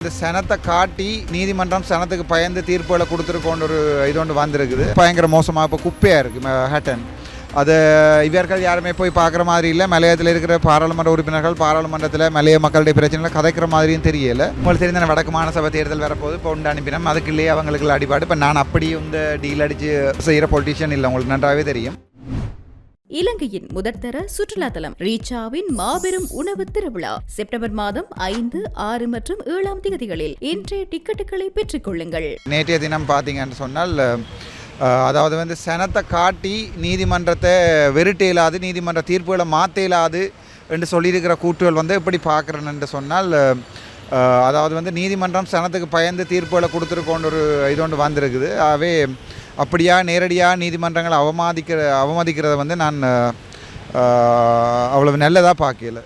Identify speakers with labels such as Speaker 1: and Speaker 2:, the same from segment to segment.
Speaker 1: இந்த சனத்தை காட்டி நீதிமன்றம் சனத்துக்கு பயந்து தீர்ப்புகளை கொடுத்துருக்கோன்னு ஒரு இது ஒன்று வந்திருக்குது. பயங்கர மோசமாக இப்போ குப்பையாக இருக்குது ஹட்டன். அது இவர்கள் யாருமே போய் பார்க்குற மாதிரி இல்லை. மலையத்தில் இருக்கிற பாராளுமன்ற உறுப்பினர்கள் பாராளுமன்றத்தில் மலைய மக்களுடைய பிரச்சனைகளை கதைக்கிற மாதிரியும் தெரியலை. உங்களுக்கு தெரிந்த வடக்கு மாநசபை தேர்தல் வரப்போது இப்போ உண்டு அனுப்பினோம். அதுக்குள்ளேயே அவங்களுக்கு அடிபாடு. இப்போ நான் அப்படியே இந்த டீல் அடித்து செய்கிற பொலிட்டிஷியன் இல்லை, உங்களுக்கு நன்றாகவே தெரியும்.
Speaker 2: இலங்கையின் முதற்தர சுற்றுலா தலம் ரீச்சாவின் மாபெரும் உணவு திருவிழா செப்டம்பர் மாதம் 5, 6 மற்றும் 7ஆம் தேதிகளில் இன்றைய டிக்கெட்டுகளை பெற்றுக் கொள்ளுங்கள்.
Speaker 1: நேற்றைய தினம் பார்த்தீங்கன்னு சொன்னால் அதாவது வந்து சனத்தை காட்டி நீதிமன்றத்தை வெறுட்ட இயலாது, நீதிமன்ற தீர்ப்புகளை மாற்ற இயலாது என்று சொல்லியிருக்கிற கூற்றுகள் வந்து எப்படி பார்க்குறேன்னு என்று சொன்னால் அதாவது வந்து நீதிமன்றம் சனத்துக்கு பயந்து தீர்ப்புகளை கொடுத்துருக்கோன்னு ஒரு இது ஒன்று வந்திருக்குது. ஆகவே அப்படியா நேரடியாக நீதிமன்றங்களை அவமதிக்கிறத வந்து நான் அவ்வளவு நல்லதாக பார்க்கல.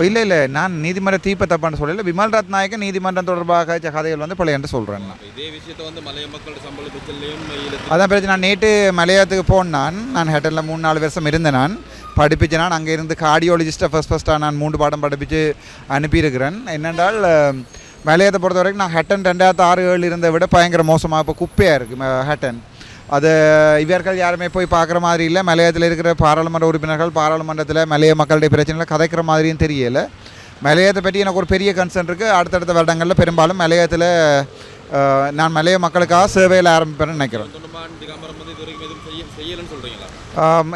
Speaker 1: இல்லை நான் நீதிமன்ற தீர்ப்பை தப்பான்னு சொல்லலை. விமல் ரத்நாயக்க நீதிமன்றம் தொடர்பாக கதைகள் வந்து பழைய என்று சொல்கிறேன். அதான் பிரச்சனை. நான் நேற்று மலையாளத்துக்கு போனான். நான் ஹேட்டனில் 3-4 வருஷம் இருந்தேன். நான் படிப்பிச்சேன். நான் அங்கே இருந்து கார்டியோலஜிஸ்ட்டை ஃபஸ்ட்டாக நான் 3 பாடம் படிப்பிச்சு அனுப்பியிருக்கிறேன். என்னென்றால் மலையத்தை பொறுத்த வரைக்கும் நான் ஹட்டன் 2006-7 இருந்ததை விட பயங்கர மோசமாக இப்போ குப்பையாக இருக்குது ஹட்டன். அது இவர்கள் யாருமே போய் பார்க்குற மாதிரி இல்லை. மலையத்தில் இருக்கிற பாராளுமன்ற உறுப்பினர்கள் பாராளுமன்றத்தில் மலைய மக்களுடைய பிரச்சனைகளை கதைக்கிற மாதிரியும் தெரியலை. மலையத்தை பற்றி எனக்கு ஒரு பெரிய கன்சர்ன் இருக்குது. அடுத்தடுத்த வருடங்களில் பெரும்பாலும் மலையத்தில் நான் மலைய மக்களுக்காக சேவையில் ஆரம்பிப்பேன்னு நினைக்கிறேன்.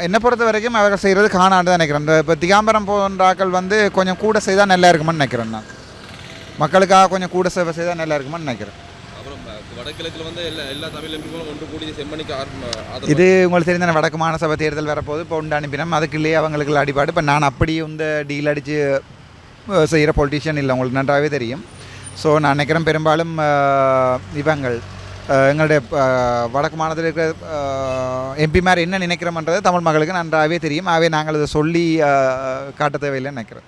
Speaker 1: என்னை பொறுத்த வரைக்கும் அவர்கள் செய்கிறது காணாண்டு தான் நினைக்கிறேன். இப்போ திகாம்பரம் போன்றாக்கள் வந்து கொஞ்சம் கூட செய்தால் நல்லா இருக்குமான்னு நினைக்கிறேன். நான் மக்களுக்காக கொஞ்சம் கூட சேவை செய்தால் நல்லா இருக்குமான்னு நினைக்கிறேன். இது உங்களுக்கு தெரிந்த வடக்கு மாநசபை தேர்தல் வரப்போது இப்போ உண்டு அனுப்பினோம். அதுக்குள்ளேயே அவங்களுக்கு அடிபாடு. இப்போ நான் அப்படியே இந்த டீல் அடித்து செய்கிற பொலிட்டிஷியன் இல்லை, உங்களுக்கு நன்றாகவே தெரியும். ஸோ நான் நினைக்கிறேன் பெரும்பாலும் இவங்கள் எங்களுடைய வடக்கு மாநிலத்தில் இருக்கிற எம்பிமார் என்ன நினைக்கிறோம்ன்றது தமிழ் மக்களுக்கு நன்றாகவே தெரியும். ஆகவே நாங்கள் அதை சொல்லி காட்ட தேவையில்லைன்னு நினைக்கிறேன்.